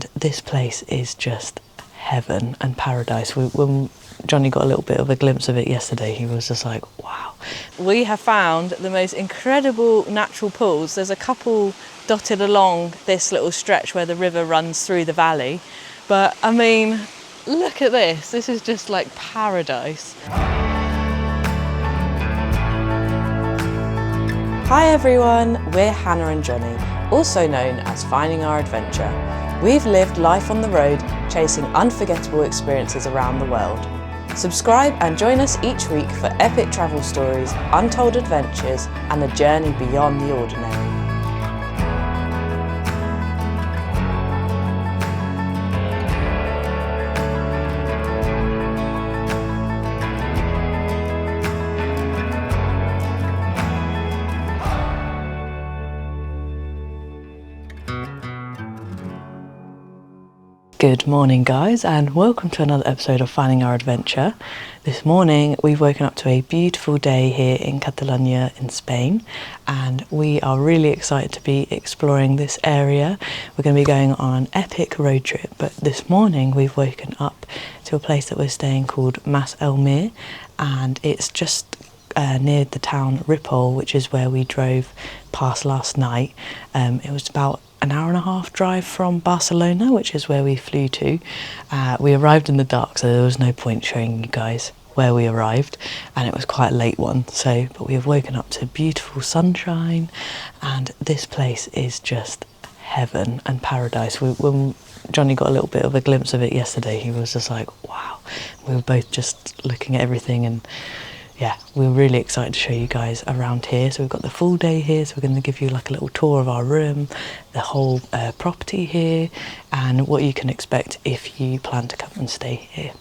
and this place is just heaven and paradise. When Jonny got a little bit of a glimpse of it yesterday, he was just like, wow. We have found the most incredible natural pools. There's a couple dotted along this little stretch where the river runs through the valley, but I mean, look at this. This is just like paradise. Hi everyone, we're Hannah and Jonny, also known as Finding Our Adventure. We've lived life on the road, chasing unforgettable experiences around the world. Subscribe and join us each week for epic travel stories, untold adventures, and a journey beyond the ordinary. Good morning guys, and welcome to another episode of Finding Our Adventure. This morning we've woken up to a beautiful day here in Catalunya in Spain, and we are really excited to be exploring this area. We're going to be going on an epic road trip, but this morning we've woken up to a place that we're staying called Mas el Mir, and it's just near the town Ripoll, which is where we drove past last night. It was about an hour and a half drive from Barcelona, which is where we flew to. We arrived in the dark, so there was no point showing you guys where we arrived, and it was quite a late one. But we have woken up to beautiful sunshine, and this place is just heaven and paradise. When Jonny got a little bit of a glimpse of it yesterday, he was just like, wow. We were both just looking at everything, and yeah, we're really excited to show you guys around here. So we've got the full day here, so we're going to give you like a little tour of our room, the whole property here, and what you can expect if you plan to come and stay here.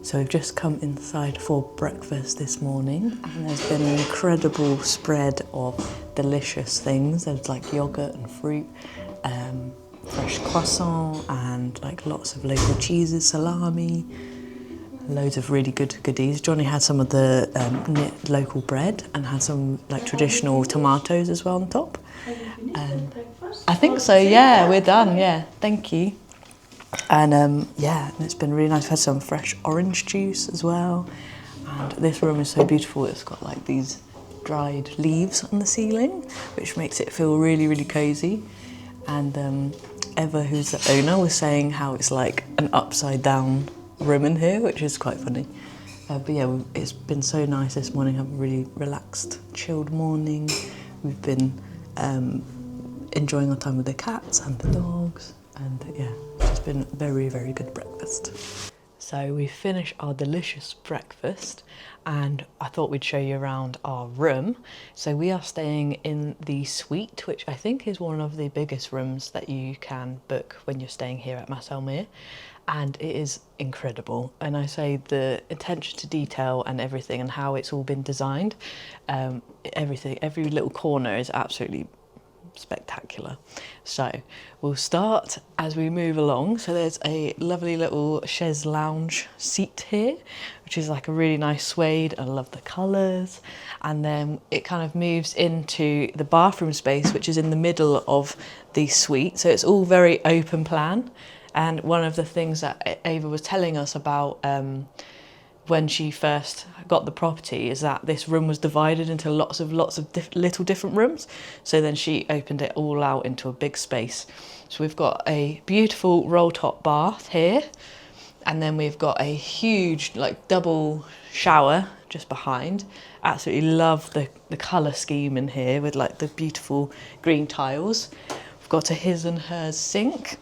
So we've just come inside for breakfast this morning, and there's been an incredible spread of delicious things. There's like yogurt and fruit, fresh croissant, and like lots of local cheeses, salami, loads of really good goodies. Jonny had some of the local bread and had some like traditional tomatoes as well on top. I think so, yeah, we're done, yeah, thank you. And yeah, it's been really nice. We've had some fresh orange juice as well. And this room is so beautiful. It's got like these dried leaves on the ceiling, which makes it feel really, really cozy. And Eva, who's the owner, was saying how it's like an upside down room in here, which is quite funny. But yeah, it's been so nice this morning. Have a really relaxed, chilled morning. We've been enjoying our time with the cats and the dogs. And yeah, it's been a very, very good breakfast. So we finished our delicious breakfast, and I thought we'd show you around our room. So we are staying in the suite, which I think is one of the biggest rooms that you can book when you're staying here at Mas el Mir. And it is incredible. And I say the attention to detail and everything and how it's all been designed, every little corner is absolutely spectacular. So we'll start as we move along. So there's a lovely little chaise lounge seat here, which is like a really nice suede. I love the colours. And then it kind of moves into the bathroom space, which is in the middle of the suite. So it's all very open plan. And one of the things that Ava was telling us about when she first got the property is that this room was divided into lots of little different rooms. So then she opened it all out into a big space. So we've got a beautiful roll top bath here, and then we've got a huge like double shower just behind. Absolutely love the colour scheme in here with like the beautiful green tiles. We've got a his and hers sink,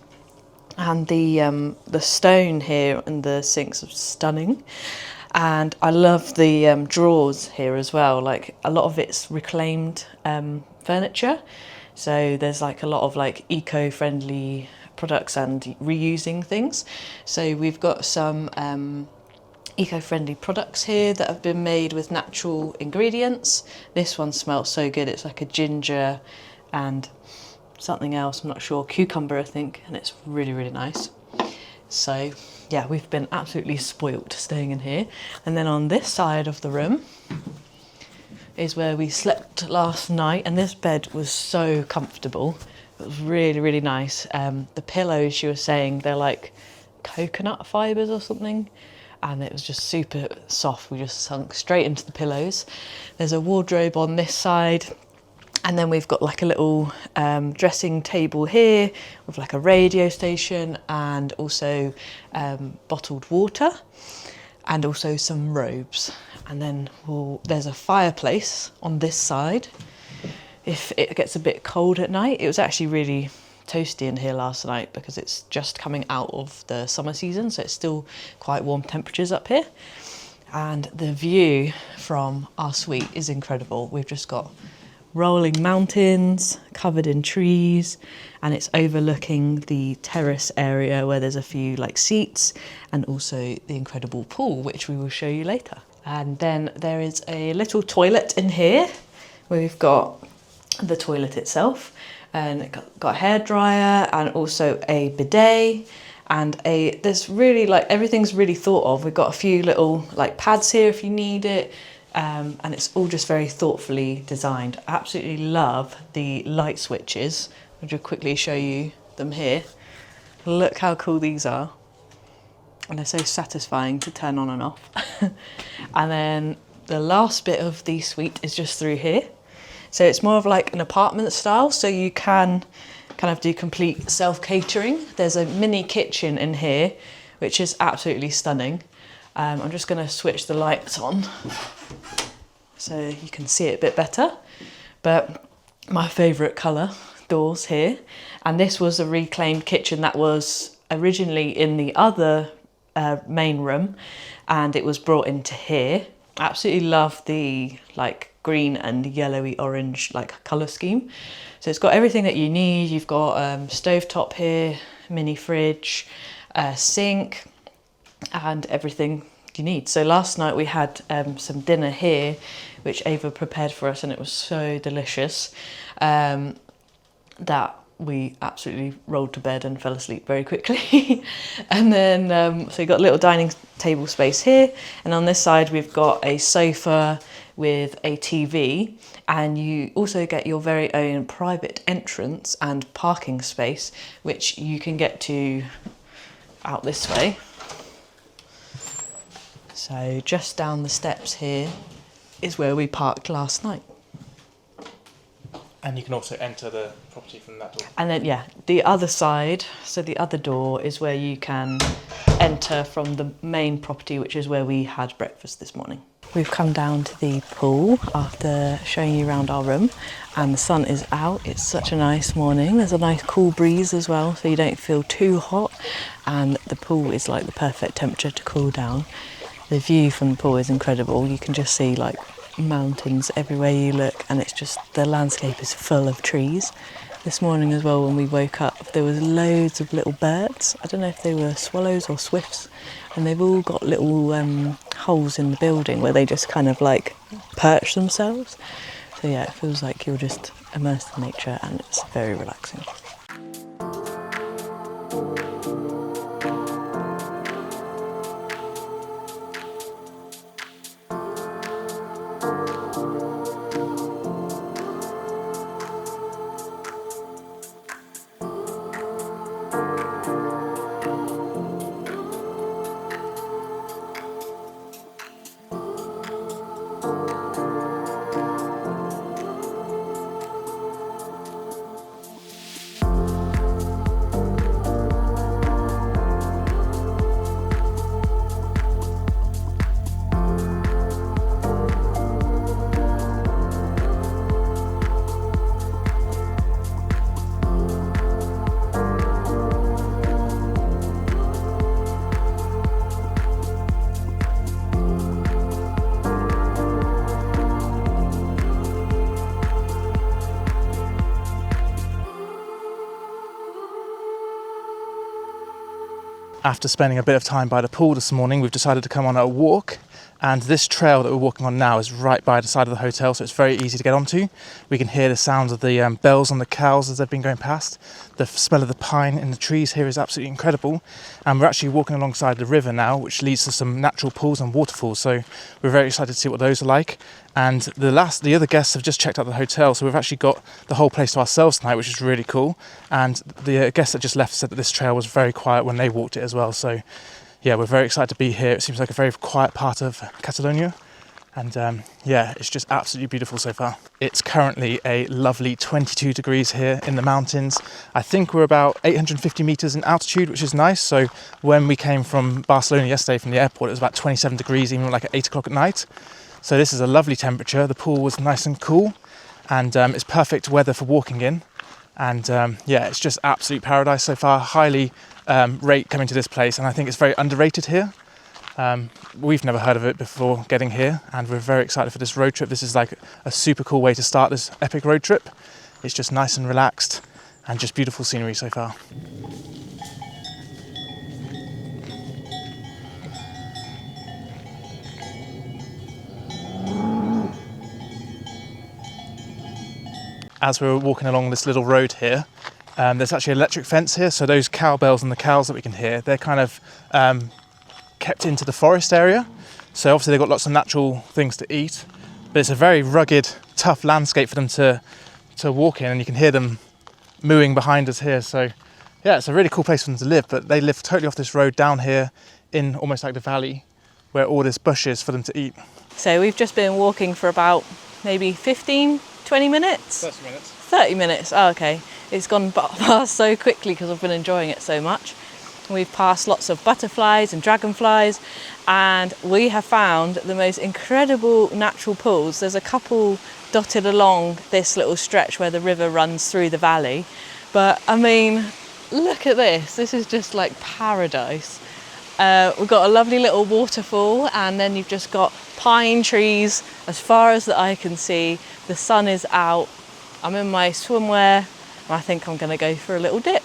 and the stone here and the sinks are stunning. And I love the drawers here as well. Like a lot of it's reclaimed furniture. So there's like a lot of like eco-friendly products and reusing things. So we've got some eco-friendly products here that have been made with natural ingredients. This one smells so good. It's like a ginger and something else, I'm not sure, cucumber I think, and it's really, really nice. So yeah, we've been absolutely spoilt staying in here. And then on this side of the room is where we slept last night, and this bed was so comfortable. It was really, really nice. The pillows, she was saying, they're like coconut fibres or something, and it was just super soft. We just sunk straight into the pillows. There's a wardrobe on this side. And then we've got like a little dressing table here with like a radio station and also bottled water and also some robes. And then there's a fireplace on this side if it gets a bit cold at night. It was actually really toasty in here last night because it's just coming out of the summer season, so it's still quite warm temperatures up here. And the view from our suite is incredible. We've just got rolling mountains covered in trees, and it's overlooking the terrace area where there's a few like seats and also the incredible pool, which we will show you later. And then there is a little toilet in here where we've got the toilet itself, and it got a hairdryer and also a bidet, and there's really like everything's really thought of. We've got a few little like pads here if you need it. And it's all just very thoughtfully designed. I absolutely love the light switches. I'll just quickly show you them here. Look how cool these are. And they're so satisfying to turn on and off. And then the last bit of the suite is just through here. So it's more of like an apartment style, so you can kind of do complete self-catering. There's a mini kitchen in here, which is absolutely stunning. I'm just going to switch the lights on so you can see it a bit better. But my favourite colour, doors here. And this was a reclaimed kitchen that was originally in the other main room, and it was brought into here. Absolutely love the like green and yellowy orange like colour scheme. So it's got everything that you need. You've got stovetop here, mini fridge, sink, and everything you need. So last night we had some dinner here, which Ava prepared for us, and it was so delicious that we absolutely rolled to bed and fell asleep very quickly. And then so you got a little dining table space here, and on this side we've got a sofa with a TV, and you also get your very own private entrance and parking space, which you can get to out this way. So just down the steps here is where we parked last night. And you can also enter the property from that door. And then, yeah, the other side, so the other door is where you can enter from the main property, which is where we had breakfast this morning. We've come down to the pool after showing you around our room, and the sun is out. It's such a nice morning. There's a nice cool breeze as well, so you don't feel too hot, and the pool is like the perfect temperature to cool down. The view from the pool is incredible. You can just see like mountains everywhere you look, and it's just, the landscape is full of trees. This morning as well, when we woke up, there was loads of little birds. I don't know if they were swallows or swifts, and they've all got little holes in the building where they just kind of like perch themselves. So yeah, it feels like you're just immersed in nature and it's very relaxing. After spending a bit of time by the pool this morning, we've decided to come on a walk, and this trail that we're walking on now is right by the side of the hotel, so it's very easy to get onto. We can hear the sounds of the bells on the cows as they've been going past. The smell of the pine in the trees here is absolutely incredible, and we're actually walking alongside the river now, which leads to some natural pools and waterfalls, so we're very excited to see what those are like. And the other guests have just checked out the hotel, so we've actually got the whole place to ourselves tonight, which is really cool. And the guests that just left said that this trail was very quiet when they walked it as well. So yeah, we're very excited to be here. It seems like a very quiet part of Catalonia. And yeah, it's just absolutely beautiful so far. It's currently a lovely 22 degrees here in the mountains. I think we're about 850 meters in altitude, which is nice. So when we came from Barcelona yesterday from the airport, it was about 27 degrees, even like at 8 o'clock at night. So this is a lovely temperature. The pool was nice and cool, and it's perfect weather for walking in. And yeah, it's just absolute paradise so far. Highly rate coming to this place, and I think it's very underrated here. We've never heard of it before getting here, and we're very excited for this road trip. This is like a super cool way to start this epic road trip. It's just nice and relaxed and just beautiful scenery so far. As we're walking along this little road here, there's actually an electric fence here, so those cowbells and the cows that we can hear, they're kind of kept into the forest area. So obviously they've got lots of natural things to eat, but it's a very rugged, tough landscape for them to walk in, and you can hear them mooing behind us here. So yeah, it's a really cool place for them to live, but they live totally off this road down here in almost like the valley where all this bush is for them to eat. So we've just been walking for about maybe 15, 20 minutes? 30 minutes. 30 minutes, oh, okay. It's gone past so quickly because I've been enjoying it so much. We've passed lots of butterflies and dragonflies, and we have found the most incredible natural pools. There's a couple dotted along this little stretch where the river runs through the valley. But I mean, look at this. This is just like paradise. We've got a lovely little waterfall, and then you've just got pine trees as far as the eye can see. The sun is out. I'm in my swimwear, and I think I'm going to go for a little dip.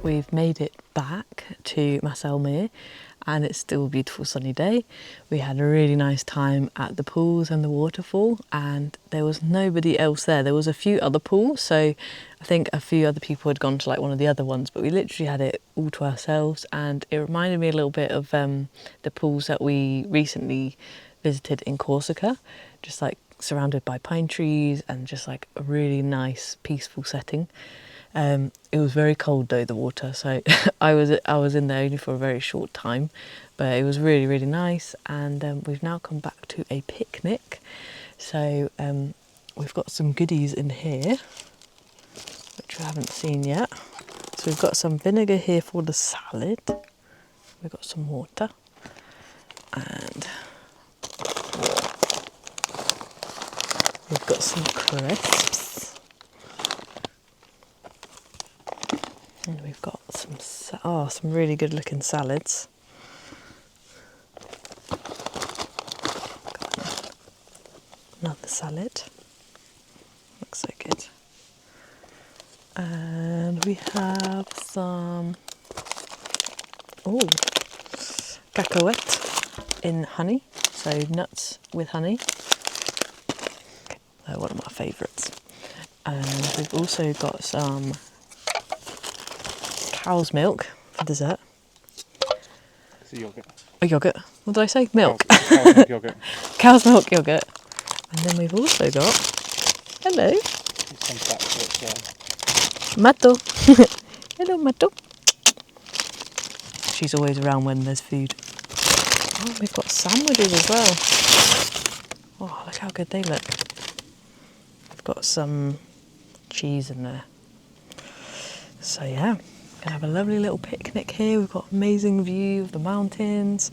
We've made it back to Mas el Mir, and it's still a beautiful sunny day. We had a really nice time at the pools and the waterfall, and there was nobody else there. There was a few other pools, so I think a few other people had gone to like one of the other ones, but we literally had it all to ourselves, and it reminded me a little bit of the pools that we recently visited in Corsica, just like surrounded by pine trees and just like a really nice peaceful setting. It was very cold though, the water, so I was in there only for a very short time, but it was really, really nice. And we've now come back to a picnic. So we've got some goodies in here, which we haven't seen yet. So we've got some vinegar here for the salad. We've got some water. And we've got some crisps. And we've got some really good looking salads. Another salad. Looks so good. And we have some cacahuete in honey, so nuts with honey. They're one of my favourites. And we've also got some cow's milk for dessert. It's a yoghurt. A yoghurt. What did I say? Milk. Cow's milk yoghurt. Cow's milk yoghurt. And then we've also got, hello, Mato. Hello, Mato. She's always around when there's food. Oh, we've got sandwiches as well. Oh, look how good they look. We've got some cheese in there. So yeah, gonna have a lovely little picnic here. We've got amazing view of the mountains,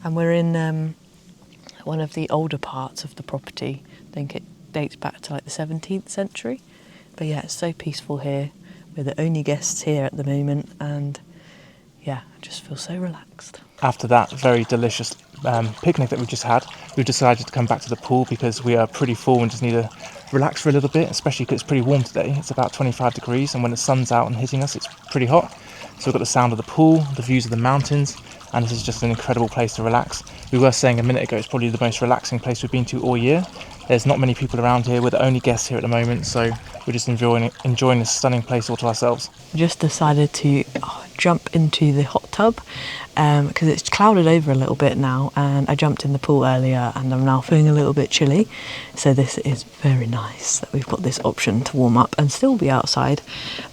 and we're in one of the older parts of the property. I think it dates back to like the 17th century. But yeah, it's so peaceful here. We're the only guests here at the moment, and yeah, I just feel so relaxed. After that very delicious picnic that we just had, we've decided to come back to the pool because we are pretty full and just need to relax for a little bit, especially because it's pretty warm today. It's about 25 degrees, and when the sun's out and hitting us, it's pretty hot. So we've got the sound of the pool, the views of the mountains, and this is just an incredible place to relax. We were saying a minute ago it's probably the most relaxing place we've been to all year. There's not many people around here. We're the only guests here at the moment, so we're just enjoying this stunning place all to ourselves. We just decided to jump into the hot tub because it's clouded over a little bit now, and I jumped in the pool earlier and I'm now feeling a little bit chilly. So this is very nice that we've got this option to warm up and still be outside.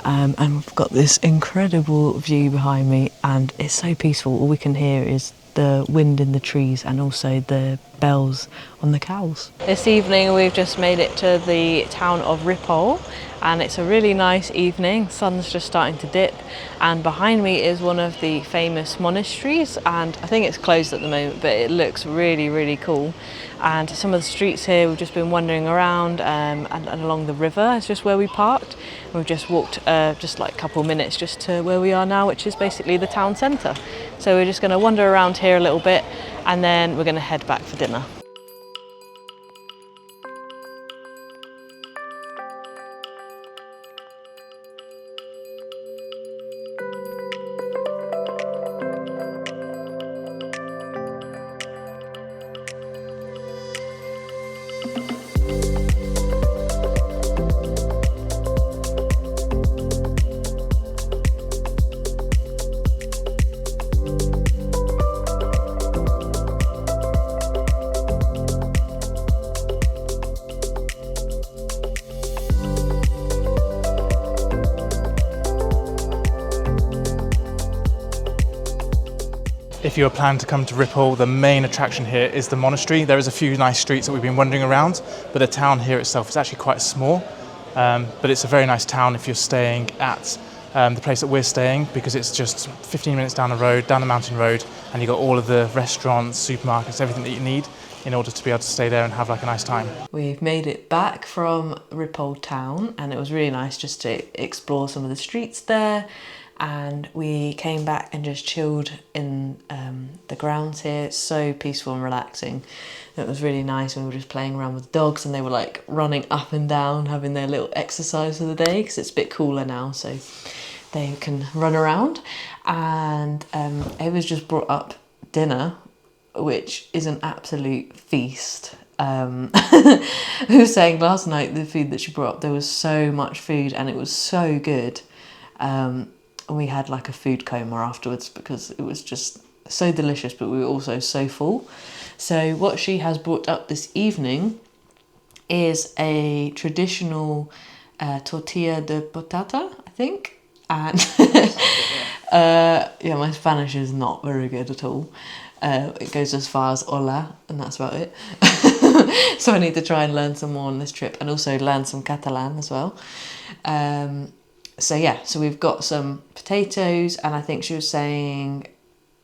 And we've got this incredible view behind me, and it's so peaceful. All we can hear is the wind in the trees and also the bells on the cows. This evening we've just made it to the town of Ripoll, and it's a really nice evening. Sun's just starting to dip, and behind me is one of the famous monasteries, and I think it's closed at the moment, but it looks really, really cool. And some of the streets here, we've just been wandering around and along the river is just where we parked. We've just walked just like a couple of minutes just to where we are now, which is basically the town centre. So we're just going to wander around here a little bit, and then we're going to head back for dinner. If you're planning to come to Ripoll, the main attraction here is the monastery. There is a few nice streets that we've been wandering around, but the town here itself is actually quite small. But it's a very nice town if you're staying at the place that we're staying, because it's just 15 minutes down the road, down the mountain road, and you've got all of the restaurants, supermarkets, everything that you need in order to be able to stay there and have like a nice time. We've made it back from Ripoll town, and it was really nice just to explore some of the streets there. And we came back and just chilled in the grounds here. It's so peaceful and relaxing. It was really nice. We were just playing around with dogs, and they were like running up and down, having their little exercise of the day, because it's a bit cooler now, so they can run around. And Ava's just brought up dinner, which is an absolute feast. We were saying last night, the food that she brought up, there was so much food and it was so good. We had like a food coma afterwards because it was just so delicious, but we were also so full. So what she has brought up this evening is a traditional tortilla de patata, I think. And yeah, my Spanish is not very good at all. It goes as far as hola, and that's about it. So I need to try and learn some more on this trip, and also learn some Catalan as well. So yeah, so we've got some potatoes, and I think she was saying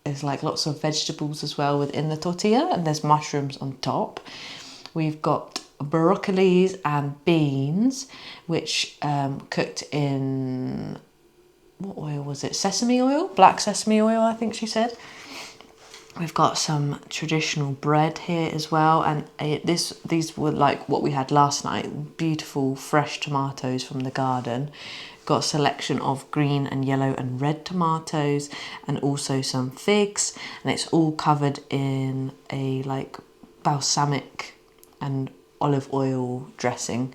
there's like lots of vegetables as well within the tortilla, and there's mushrooms on top. We've got broccolis and beans, which cooked in, what oil was it? Sesame oil? Black sesame oil, I think she said. We've got some traditional bread here as well, and these were like what we had last night. Beautiful fresh tomatoes from the garden. Got a selection of green and yellow and red tomatoes, and also some figs, and it's all covered in a like balsamic and olive oil dressing.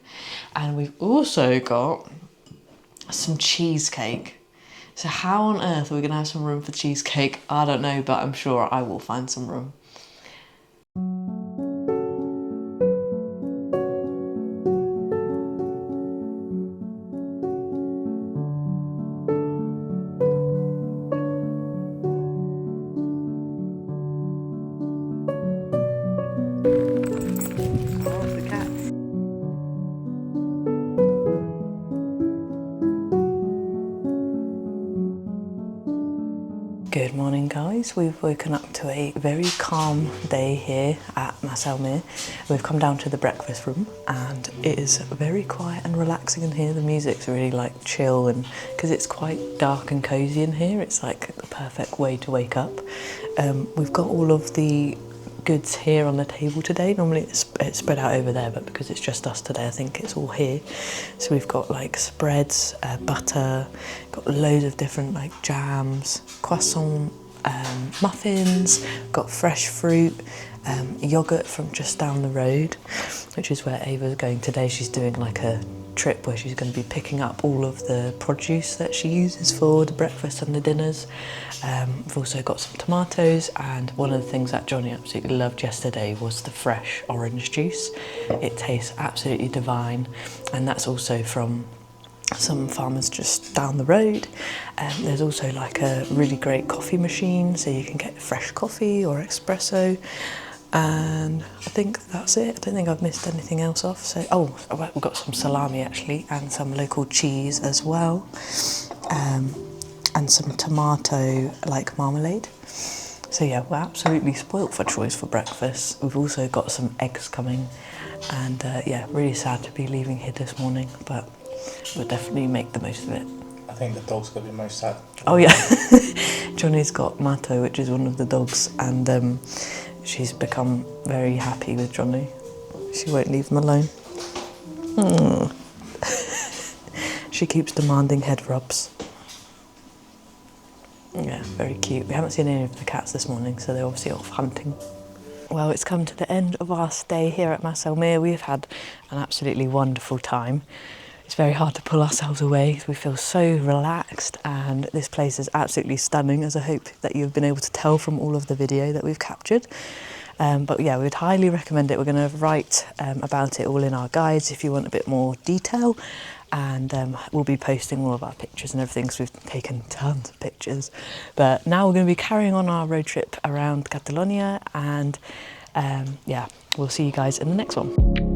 And we've also got some cheesecake. So how on earth are we gonna have some room for cheesecake? I don't know, but I'm sure I will find some room. Good morning, guys. We've woken up to a very calm day here at Mas el Mir. We've come down to the breakfast room, and it is very quiet and relaxing in here. The music's really like chill, and because it's quite dark and cozy in here, it's like the perfect way to wake up. We've got all of the goods here on the table today. Normally it's spread out over there, but because it's just us today, I think it's all here. So we've got like spreads, butter, got loads of different like jams, croissant, muffins, got fresh fruit, yogurt from just down the road, which is where Ava's going today. She's doing like a trip where she's going to be picking up all of the produce that she uses for the breakfast and the dinners. We've also got some tomatoes, and one of the things that Jonny absolutely loved yesterday was the fresh orange juice. It tastes absolutely divine, and that's also from some farmers just down the road. There's also like a really great coffee machine, so you can get fresh coffee or espresso. And I think that's it. I don't think I've missed anything else off. So, we've got some salami actually, and some local cheese as well, and some tomato like marmalade. So yeah, we're absolutely spoilt for choice for breakfast. We've also got some eggs coming, and yeah, really sad to be leaving here this morning, but we'll definitely make the most of it. I think the dog's got to be most sad. Oh yeah, Johnny's got Mato, which is one of the dogs, and she's become very happy with Jonny. She won't leave him alone. She keeps demanding head rubs. Yeah, very cute. We haven't seen any of the cats this morning, so they're obviously off hunting. Well, it's come to the end of our stay here at Mas el Mir. We've had an absolutely wonderful time. It's very hard to pull ourselves away. We feel so relaxed, and this place is absolutely stunning, as I hope that you've been able to tell from all of the video that we've captured. But yeah, we'd highly recommend it. We're going to write about it all in our guides if you want a bit more detail, and we'll be posting all of our pictures and everything, because we've taken tons of pictures. But now we're going to be carrying on our road trip around Catalonia, and yeah, we'll see you guys in the next one.